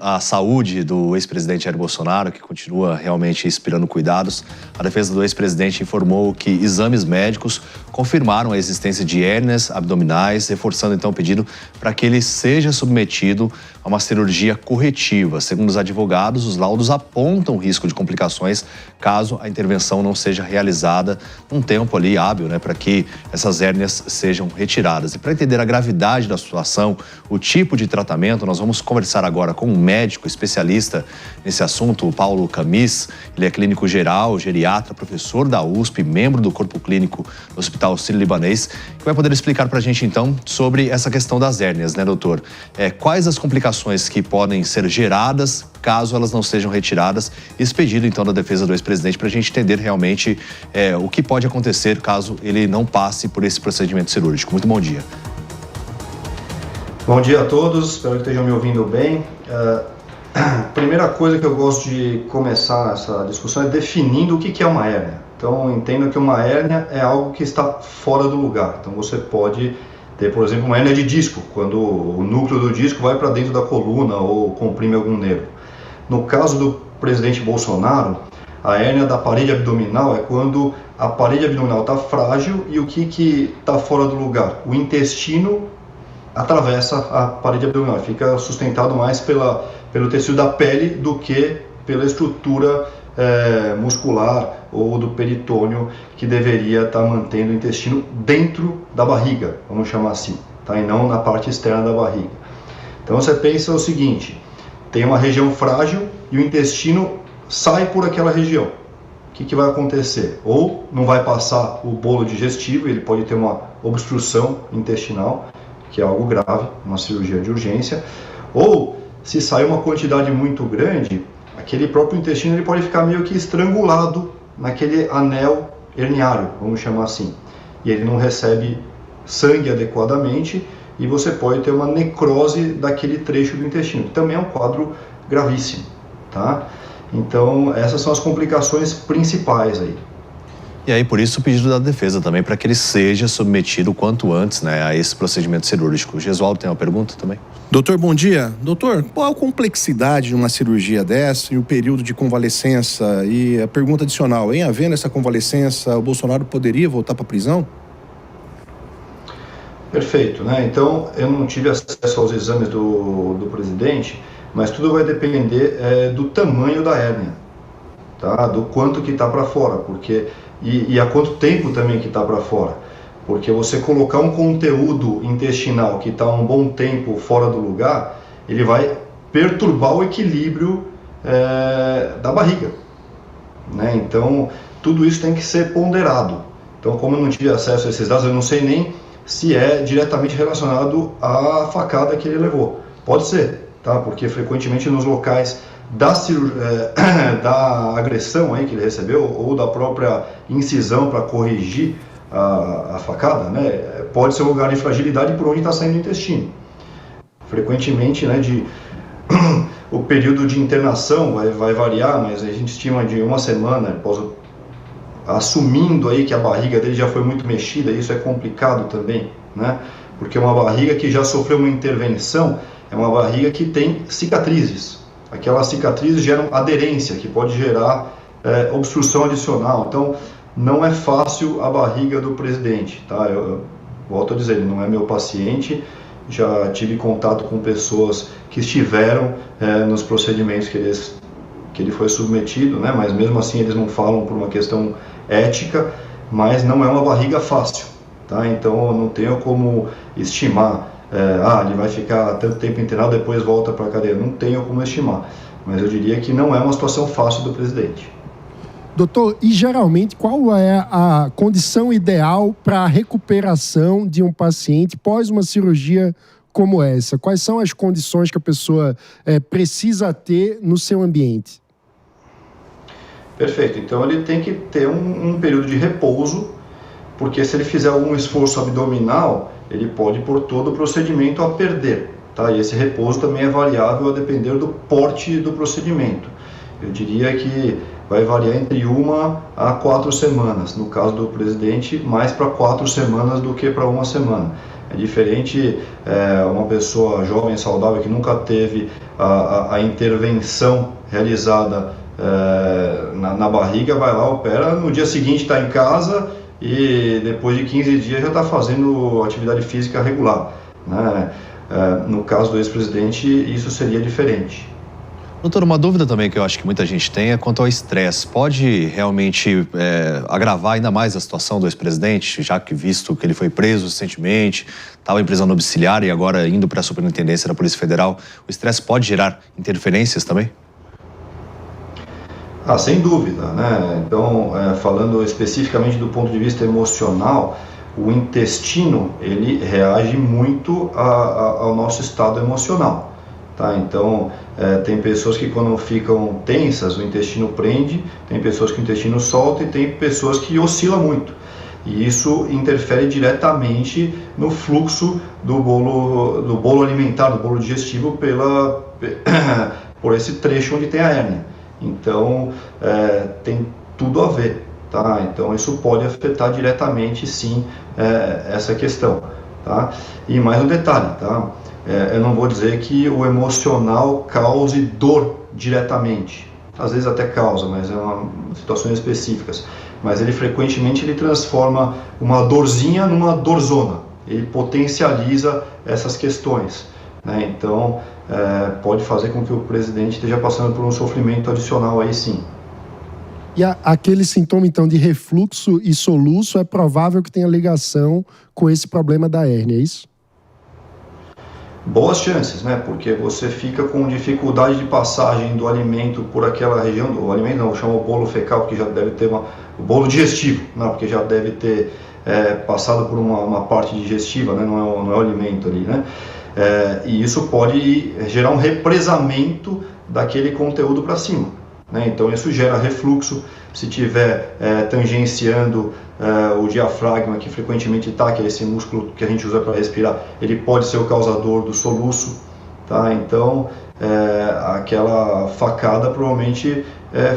A saúde do ex-presidente Jair Bolsonaro, que continua realmente inspirando cuidados. A defesa do ex-presidente informou que exames médicos confirmaram a existência de hérnias abdominais, reforçando então o pedido para que ele seja submetido a uma cirurgia corretiva. Segundo os advogados, os laudos apontam risco de complicações caso a intervenção não seja realizada num tempo ali hábil, para que essas hérnias sejam retiradas. E para entender a gravidade da situação, o tipo de tratamento, nós vamos conversar agora com um médico especialista nesse assunto, o Paulo Camis. Ele é clínico geral, geriatra, professor da USP, membro do corpo clínico do Hospital Sírio-Libanês, que vai poder explicar para a gente, então, sobre essa questão das hérnias, doutor? Quais as complicações que podem ser geradas caso elas não sejam retiradas? Esse pedido, então, da defesa do ex-presidente para a gente entender realmente o que pode acontecer caso ele não passe por esse procedimento cirúrgico. Muito bom dia. Bom dia a todos, espero que estejam me ouvindo bem. Primeira coisa que eu gosto de começar essa discussão é definindo o que é uma hérnia. Então, entenda que uma hérnia é algo que está fora do lugar. Então, você pode ter, por exemplo, uma hérnia de disco, quando o núcleo do disco vai para dentro da coluna ou comprime algum nervo. No caso do presidente Bolsonaro, a hérnia da parede abdominal é quando a parede abdominal está frágil e o que está fora do lugar? O intestino atravessa a parede abdominal, fica sustentado mais pelo tecido da pele do que pela estrutura muscular ou do peritônio, que deveria estar mantendo o intestino dentro da barriga, vamos chamar assim, tá? E não na parte externa da barriga. Então você pensa o seguinte: tem uma região frágil e o intestino sai por aquela região. O que vai acontecer? Ou não vai passar o bolo digestivo, ele pode ter uma obstrução intestinal, que é algo grave, uma cirurgia de urgência, ou se sair uma quantidade muito grande, aquele próprio intestino ele pode ficar meio que estrangulado naquele anel herniário, vamos chamar assim, e ele não recebe sangue adequadamente e você pode ter uma necrose daquele trecho do intestino, que também é um quadro gravíssimo, tá? Então essas são as complicações principais aí. E aí, por isso, o pedido da defesa também, para que ele seja submetido o quanto antes, a esse procedimento cirúrgico. O Gesualdo tem uma pergunta também? Doutor, bom dia. Doutor, qual a complexidade de uma cirurgia dessa e o período de convalescença? E a pergunta adicional, havendo essa convalescença, o Bolsonaro poderia voltar para a prisão? Perfeito, Então, eu não tive acesso aos exames do presidente, mas tudo vai depender do tamanho da hérnia, tá? Do quanto que está para fora, porque... E há quanto tempo também que está para fora, porque você colocar um conteúdo intestinal que está um bom tempo fora do lugar, ele vai perturbar o equilíbrio da barriga, Então tudo isso tem que ser ponderado. Então, como eu não tive acesso a esses dados, eu não sei nem se é diretamente relacionado à facada que ele levou. Pode ser, tá? Porque frequentemente nos locais da agressão aí que ele recebeu, ou da própria incisão para corrigir a facada, pode ser um lugar de fragilidade por onde está saindo o intestino. Frequentemente, o período de internação vai variar, mas a gente estima de uma semana, assumindo aí que a barriga dele já foi muito mexida. Isso é complicado também, porque uma barriga que já sofreu uma intervenção é uma barriga que tem cicatrizes. Aquelas cicatrizes geram aderência, que pode gerar obstrução adicional. Então, não é fácil a barriga do presidente, tá? Eu volto a dizer, ele não é meu paciente, já tive contato com pessoas que estiveram nos procedimentos que ele foi submetido, mas mesmo assim eles não falam por uma questão ética, mas não é uma barriga fácil, tá? Então, eu não tenho como estimar ele vai ficar tanto tempo internado, depois volta para a cadeia. Não tenho como estimar, mas eu diria que não é uma situação fácil do presidente. Doutor, e geralmente qual é a condição ideal para a recuperação de um paciente pós uma cirurgia como essa? Quais são as condições que a pessoa precisa ter no seu ambiente? Perfeito, então ele tem que ter um período de repouso, porque se ele fizer algum esforço abdominal, ele pode pôr todo o procedimento a perder, tá? E esse repouso também é variável a depender do porte do procedimento. Eu diria que vai variar entre 1 a 4 semanas. No caso do presidente, mais para 4 semanas do que para 1 semana. É diferente uma pessoa jovem, saudável, que nunca teve a intervenção realizada na barriga, vai lá, opera, no dia seguinte está em casa e depois de 15 dias já está fazendo atividade física regular, né? No caso do ex-presidente, isso seria diferente. Doutor, uma dúvida também que eu acho que muita gente tem é quanto ao estresse. Pode realmente agravar ainda mais a situação do ex-presidente, já que visto que ele foi preso recentemente, estava em prisão domiciliar e agora indo para a Superintendência da Polícia Federal, o estresse pode gerar interferências também? Sem dúvida, né? Então, falando especificamente do ponto de vista emocional, o intestino, ele reage muito ao nosso estado emocional, tá? Então, tem pessoas que quando ficam tensas, o intestino prende, tem pessoas que o intestino solta e tem pessoas que oscila muito. E isso interfere diretamente no fluxo do bolo alimentar, do bolo digestivo por esse trecho onde tem a hérnia. Então, tem tudo a ver, tá? Então, isso pode afetar diretamente, sim, essa questão, tá? E mais um detalhe, tá? Eu não vou dizer que o emocional cause dor diretamente. Às vezes até causa, mas situações específicas. Mas ele frequentemente transforma uma dorzinha numa dorzona. Ele potencializa essas questões, né? Então, pode fazer com que o presidente esteja passando por um sofrimento adicional aí sim. E aquele sintoma, então, de refluxo e soluço é provável que tenha ligação com esse problema da hérnia, é isso? Boas chances, né? Porque você fica com dificuldade de passagem do alimento por aquela região, o alimento não, chama o bolo fecal, porque já deve ter o bolo digestivo, não, porque já deve ter passado por uma parte digestiva, né? Não é o alimento ali, né? E isso pode gerar um represamento daquele conteúdo para cima, né? Então isso gera refluxo. Se tiver tangenciando o diafragma, que frequentemente está, que é esse músculo que a gente usa para respirar, ele pode ser o causador do soluço, tá? Então, aquela facada provavelmente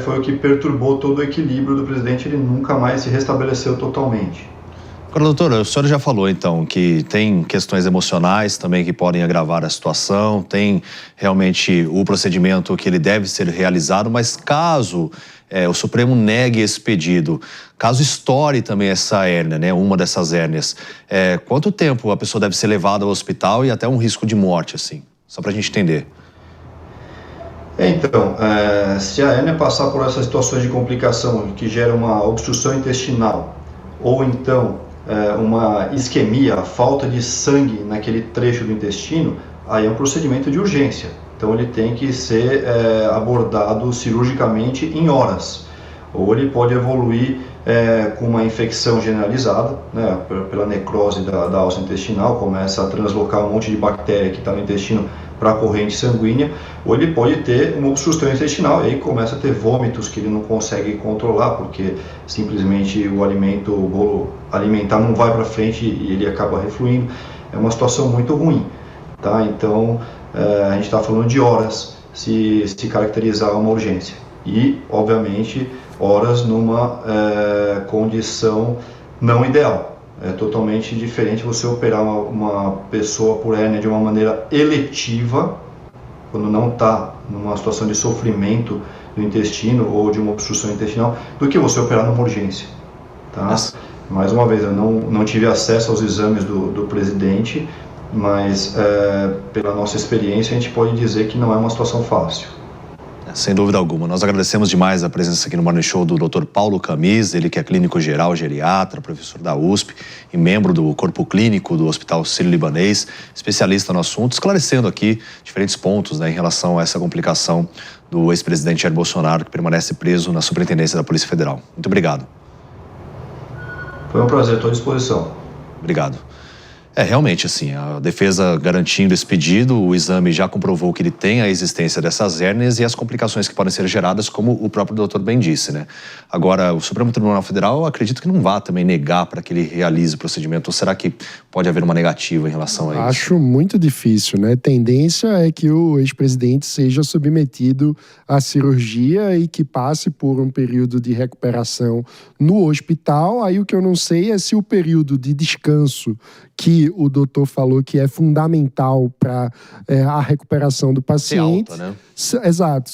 foi o que perturbou todo o equilíbrio do presidente, ele nunca mais se restabeleceu totalmente. Agora, doutor, o senhor já falou, então, que tem questões emocionais também que podem agravar a situação, tem realmente o procedimento que ele deve ser realizado, mas caso o Supremo negue esse pedido, caso estoure também essa hérnia, né, uma dessas hérnias, quanto tempo a pessoa deve ser levada ao hospital e até um risco de morte, assim? Só para a gente entender. Então, se a hérnia passar por essas situações de complicação que gera uma obstrução intestinal, ou então uma isquemia, a falta de sangue naquele trecho do intestino, aí é um procedimento de urgência. Então ele tem que ser abordado cirurgicamente em horas. Ou ele pode evoluir com uma infecção generalizada, né, pela necrose da alça intestinal, começa a translocar um monte de bactéria que está no intestino para a corrente sanguínea, ou ele pode ter uma obstrução intestinal e aí começa a ter vômitos que ele não consegue controlar, porque simplesmente o bolo alimentar não vai para frente e ele acaba refluindo. É uma situação muito ruim, tá? Então, a gente está falando de horas se caracterizar uma urgência. E, obviamente, horas numa condição não ideal. É totalmente diferente você operar uma pessoa por hérnia de uma maneira eletiva, quando não está numa situação de sofrimento do intestino ou de uma obstrução intestinal, do que você operar numa urgência, tá? Nossa. Mais uma vez, eu não tive acesso aos exames do presidente, mas pela nossa experiência a gente pode dizer que não é uma situação fácil. Sem dúvida alguma. Nós agradecemos demais a presença aqui no Morning Show do Dr. Paulo Camis, ele que é clínico geral, geriatra, professor da USP e membro do corpo clínico do Hospital Sírio-Libanês, especialista no assunto, esclarecendo aqui diferentes pontos, né, em relação a essa complicação do ex-presidente Jair Bolsonaro, que permanece preso na Superintendência da Polícia Federal. Muito obrigado. Foi um prazer, estou à disposição. Obrigado. Realmente, assim, a defesa garantindo esse pedido, o exame já comprovou que ele tem a existência dessas hérnias e as complicações que podem ser geradas, como o próprio doutor bem disse, né? Agora, o Supremo Tribunal Federal, acredito que não vá também negar para que ele realize o procedimento, ou será que pode haver uma negativa em relação a isso? Acho muito difícil, né? Tendência é que o ex-presidente seja submetido à cirurgia e que passe por um período de recuperação no hospital. Aí o que eu não sei é se o período de descanso que o doutor falou que é fundamental para a recuperação do paciente. Alta, né? Exato.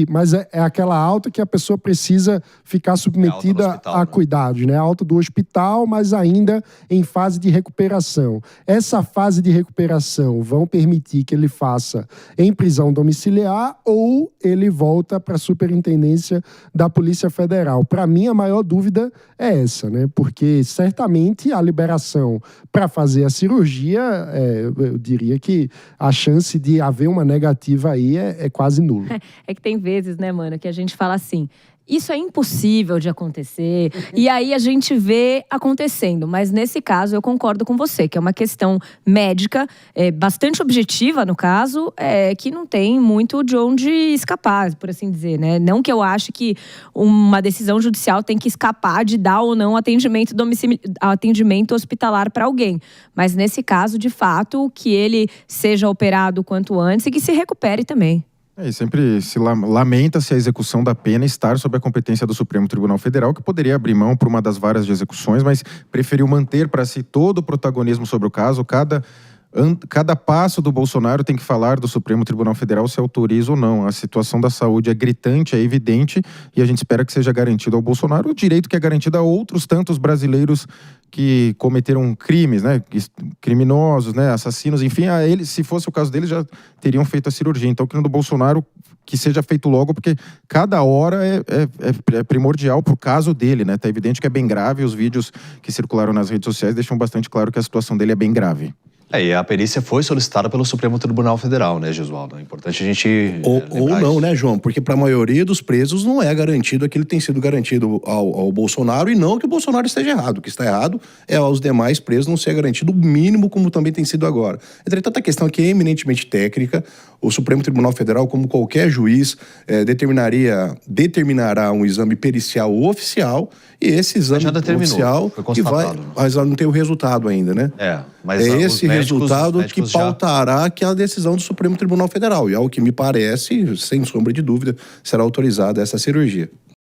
Mas é aquela alta que a pessoa precisa ficar submetida hospital, a cuidados, né? Alta do hospital, mas ainda em fase de recuperação. Essa fase de recuperação vão permitir que ele faça em prisão domiciliar ou ele volta para a superintendência da Polícia Federal. Para mim, a maior dúvida é essa, né? Porque certamente a liberação para fazer a cirurgia, eu diria que a chance de haver uma negativa aí é quase nula. É que tem vezes, né, mano, que a gente fala assim, isso é impossível de acontecer, e aí a gente vê acontecendo. Mas nesse caso eu concordo com você, que é uma questão médica, bastante objetiva no caso, que não tem muito de onde escapar, por assim dizer, né? Não que eu ache que uma decisão judicial tem que escapar de dar ou não atendimento hospitalar para alguém. Mas nesse caso, de fato, que ele seja operado o quanto antes e que se recupere também. E sempre se lamenta-se a execução da pena estar sob a competência do Supremo Tribunal Federal, que poderia abrir mão por uma das várias de execuções, mas preferiu manter para si todo o protagonismo sobre o caso. Cada passo do Bolsonaro tem que falar do Supremo Tribunal Federal se autoriza ou não. A situação da saúde é gritante, é evidente, e a gente espera que seja garantido ao Bolsonaro o direito que é garantido a outros tantos brasileiros que cometeram crimes, né, criminosos, né, assassinos, enfim, a eles, se fosse o caso deles, já teriam feito a cirurgia. Então, que no do Bolsonaro que seja feito logo, porque cada hora é primordial pro caso dele, né? Tá evidente que é bem grave, os vídeos que circularam nas redes sociais deixam bastante claro que a situação dele é bem grave. E a perícia foi solicitada pelo Supremo Tribunal Federal, né, Gesualdo? É importante a gente ou não, né, João? Porque para a maioria dos presos não é garantido aquilo que tem sido garantido ao Bolsonaro, e não que o Bolsonaro esteja errado. O que está errado é aos demais presos não ser garantido o mínimo como também tem sido agora. Entretanto, a questão aqui é eminentemente técnica. O Supremo Tribunal Federal, como qualquer juiz, determinará um exame pericial oficial, e esse exame oficial que vai, mas não tem o resultado ainda, né? Mas esse resultado que pautará que a decisão do Supremo Tribunal Federal. E ao que me parece, sem sombra de dúvida, será autorizada essa cirurgia.